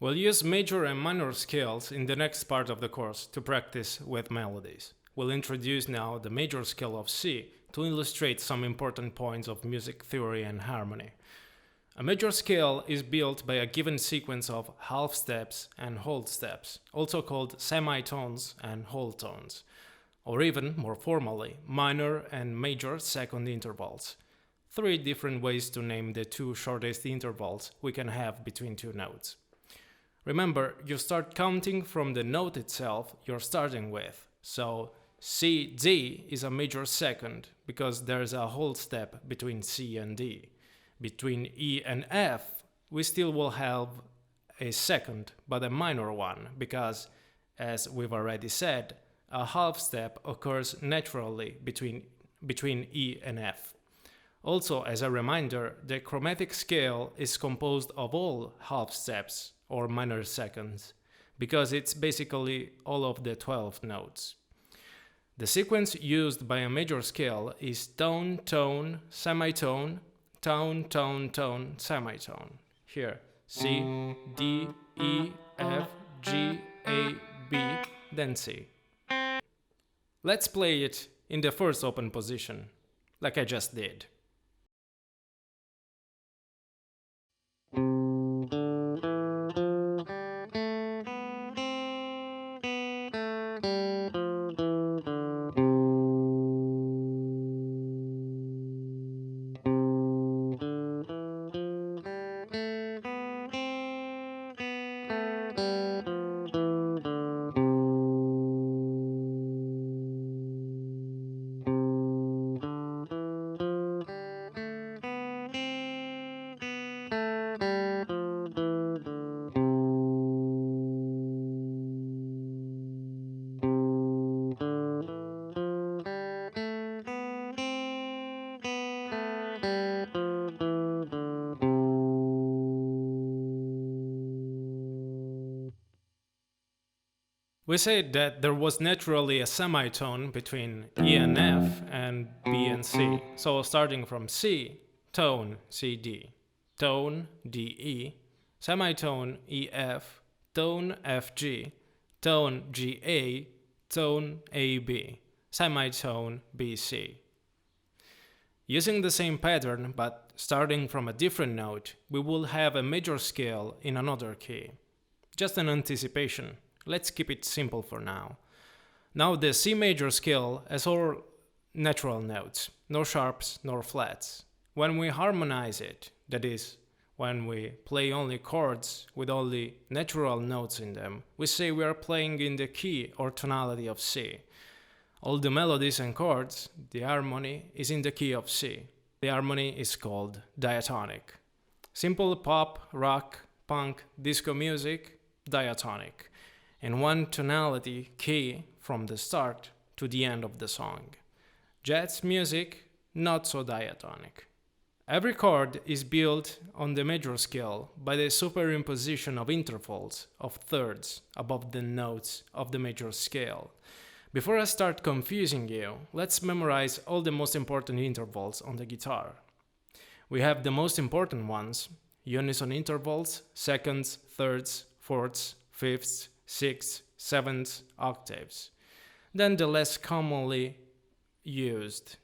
We'll use major and minor scales in the next part of the course to practice with melodies. We'll introduce now the major scale of C to illustrate some important points of music theory and harmony. A major scale is built by a given sequence of half steps and whole steps, also called semitones and whole tones, or even, more formally, minor and major second intervals. 3 different ways to name the 2 shortest intervals we can have between 2 notes. Remember, you start counting from the note itself you're starting with, so C-D is a major second because there's a whole step between C and D. Between E and F, we still will have a second, but a minor one, because, as we've already said, a half step occurs naturally between E and F. Also, as a reminder, the chromatic scale is composed of all half steps, or minor seconds, because it's basically all of the 12 notes. The sequence used by a major scale is tone, tone, semitone, tone, tone, tone, semitone. Here, C, D, E, F, G, A, B, then C. Let's play it in the first open position, like I just did. We said that there was naturally a semitone between E and F and B and C. So starting from C, tone CD, tone DE, semitone EF, tone FG, tone GA, tone AB, semitone BC. Using the same pattern but starting from a different note, we will have a major scale in another key. Just an anticipation. Let's keep it simple for now. Now the C major scale has all natural notes, no sharps nor flats. When we harmonize it, that is, when we play only chords with only natural notes in them, we say we are playing in the key or tonality of C. All the melodies and chords, the harmony is in the key of C. The harmony is called diatonic. Simple pop, rock, punk, disco music, diatonic. In one tonality key from the start to the end of the song. Jazz music, not so diatonic. Every chord is built on the major scale by the superimposition of intervals of thirds above the notes of the major scale. Before I start confusing you, let's memorize all the most important intervals on the guitar. We have the most important ones: unison intervals, seconds, thirds, fourths, fifths, sixths, sevenths, octaves. Then the less commonly used: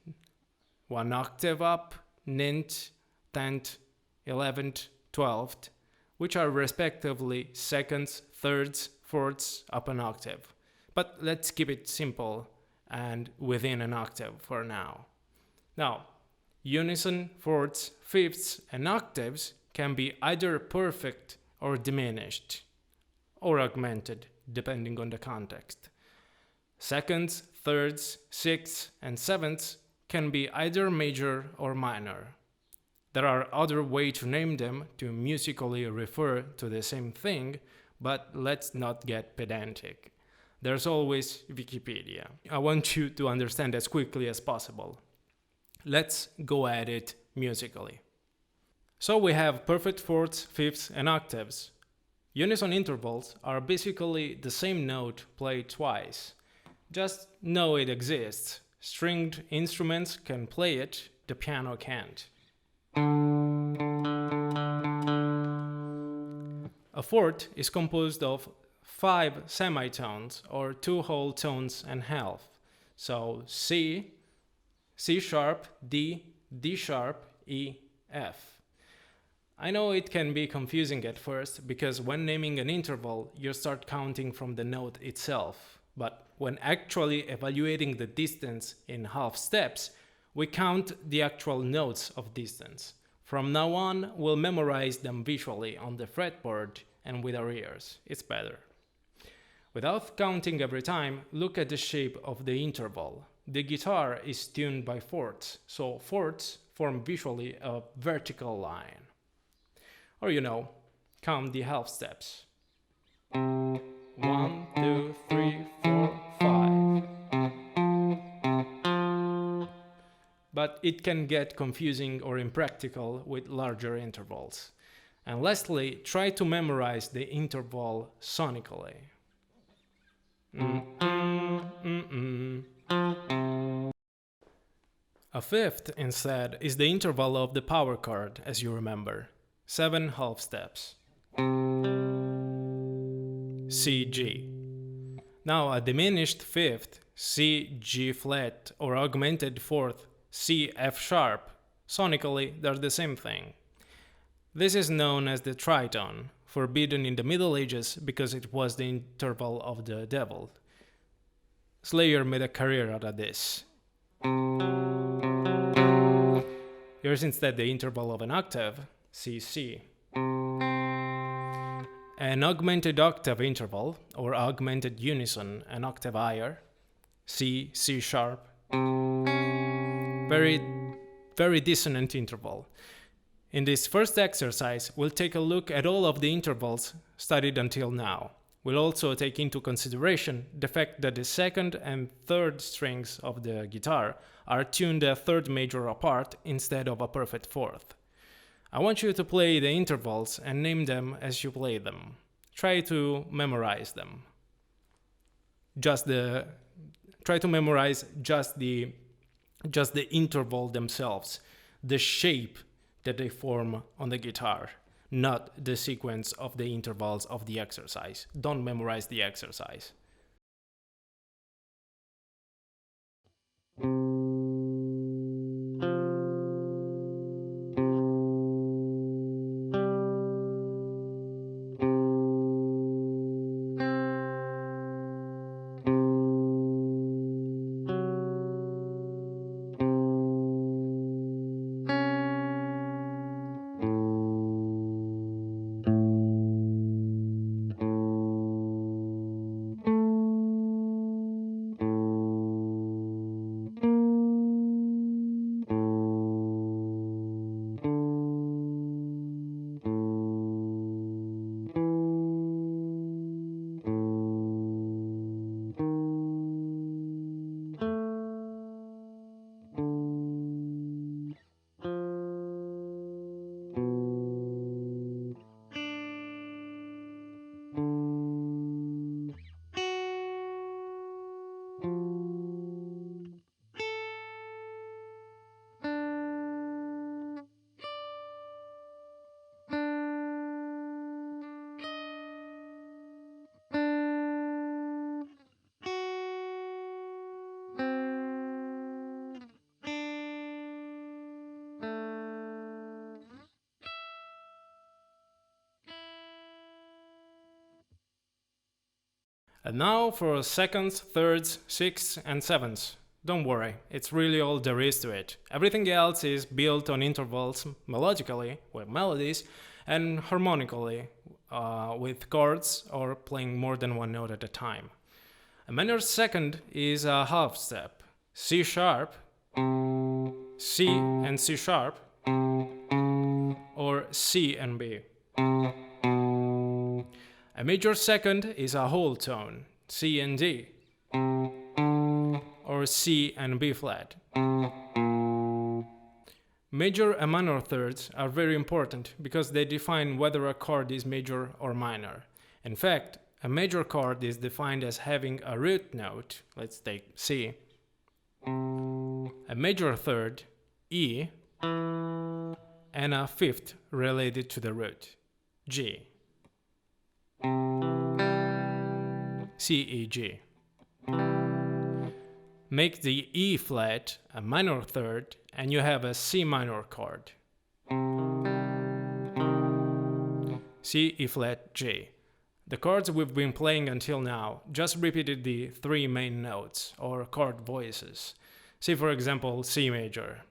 1 octave up, nth, 10th, 11th, 12th, which are respectively seconds, thirds, fourths up an octave. But let's keep it simple and within an octave for now. Now, unison, fourths, fifths, and octaves can be either perfect or diminished, or augmented, depending on the context. Seconds, thirds, sixths, and sevenths can be either major or minor. There are other ways to name them to musically refer to the same thing, but let's not get pedantic. There's always Wikipedia. I want you to understand as quickly as possible. Let's go at it musically. So we have perfect fourths, fifths, and octaves. Unison intervals are basically the same note played twice. Just know it exists. Stringed instruments can play it, the piano can't. A fourth is composed of 5 semitones, or 2 whole tones and half. So C, C sharp, D, D sharp, E, F. I know it can be confusing at first, because when naming an interval, you start counting from the note itself. But when actually evaluating the distance in half steps, we count the actual notes of distance. From now on, we'll memorize them visually on the fretboard and with our ears. It's better. Without counting every time, look at the shape of the interval. The guitar is tuned by fourths, so fourths form visually a vertical line. Or count the half steps. 1, 2, 3, 4, 5. But it can get confusing or impractical with larger intervals. And lastly, try to memorize the interval sonically. A fifth, instead, is the interval of the power chord, as you remember. 7 half steps. C, G. Now a diminished fifth, C, G flat, or augmented fourth, C, F sharp. Sonically, they're the same thing. This is known as the tritone, forbidden in the Middle Ages because it was the interval of the devil. Slayer made a career out of this. Here's instead the interval of an octave, C, C. An augmented octave interval, or augmented unison, an octave higher, C, C sharp. Very dissonant interval. In this first exercise, we'll take a look at all of the intervals studied until now. We'll also take into consideration the fact that the second and third strings of the guitar are tuned a third major apart instead of a perfect fourth. I want you to play the intervals and name them as you play them. Try to memorize them. Try to memorize just the interval themselves, the shape that they form on the guitar, not the sequence of the intervals of the exercise. Don't memorize the exercise. And now for seconds, thirds, sixths, and sevenths. Don't worry, it's really all there is to it. Everything else is built on intervals melodically, with melodies, and harmonically, with chords or playing more than one note at a time. A minor second is a half step. C sharp, C and C sharp, or C and B. A major second is a whole tone, C and D, or C and B flat. Major and minor thirds are very important because they define whether a chord is major or minor. In fact, a major chord is defined as having a root note, let's take C, a major third, E, and a fifth related to the root, G. C, E, G. Make the E flat a minor third and you have a C minor chord. C, E flat, G. The chords we've been playing until now just repeated the three main notes or chord voices. See for example C major.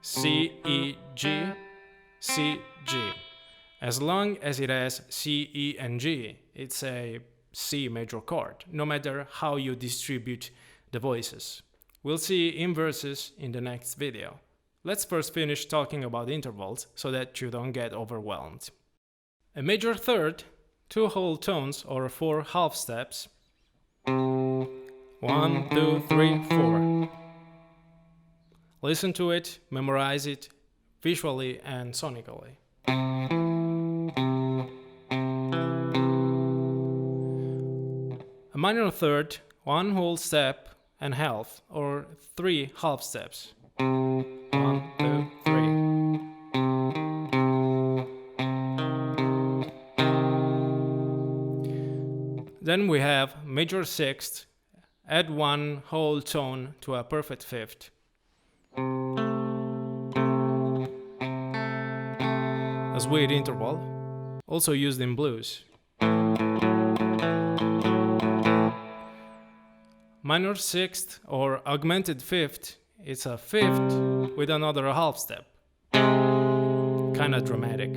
C, E, G, C, G. As long as it has C, E, and G, it's a C major chord, no matter how you distribute the voices. We'll see inverses in the next video. Let's first finish talking about intervals so that you don't get overwhelmed. A major third, two whole tones or four half steps. 1, 2, 3, 4. Listen to it, memorize it visually and sonically. A minor third, one whole step and half, or three half steps. 1, 2, 3. Then we have major sixth, add one whole tone to a perfect fifth. A sweet interval, also used in blues. Minor sixth or augmented fifth, it's a fifth with another half step. Kinda dramatic.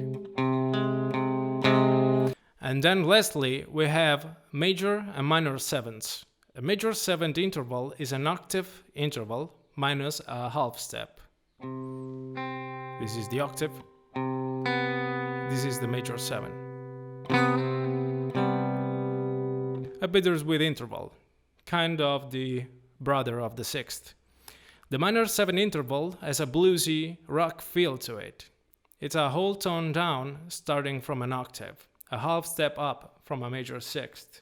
And then lastly, we have major and minor sevenths. A major seventh interval is an octave interval minus a half step. This is the octave. This is the major seven. A bittersweet interval, kind of the brother of the sixth. The minor seven interval has a bluesy rock feel to it. It's a whole tone down starting from an octave, a half step up from a major sixth.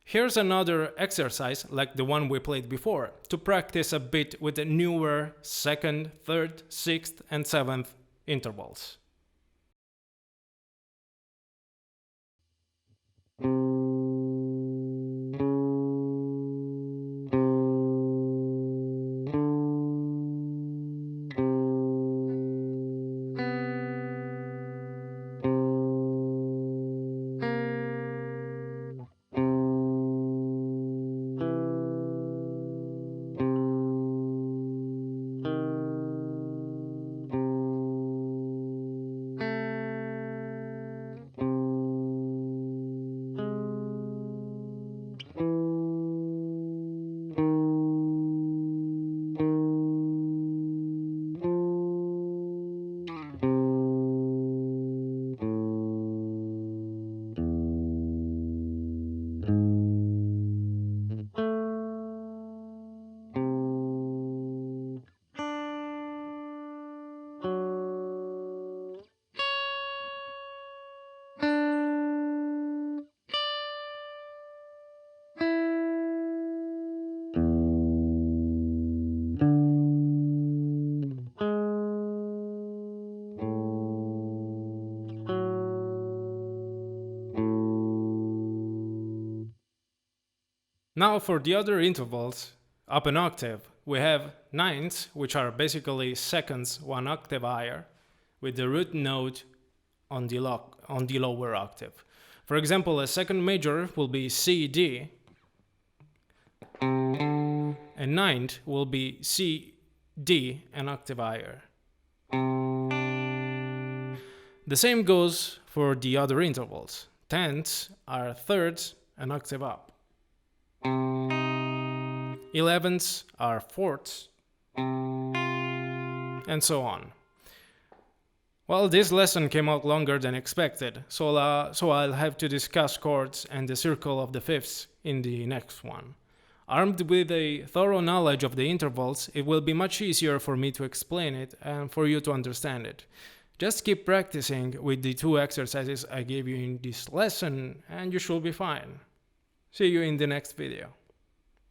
Here's another exercise like the one we played before to practice a bit with the newer second, third, sixth, and seventh intervals. Now for the other intervals, up an octave, we have ninths, which are basically seconds one octave higher, with the root note on the lower octave. For example, a second major will be C, D, and ninth will be C, D, an octave higher. The same goes for the other intervals. Tenths are thirds, an octave up. 11ths are fourths, and so on. Well, this lesson came out longer than expected, so I'll have to discuss chords and the circle of the fifths in the next one. Armed with a thorough knowledge of the intervals, it will be much easier for me to explain it and for you to understand it. Just keep practicing with the two exercises I gave you in this lesson and you should be fine. See you in the next video.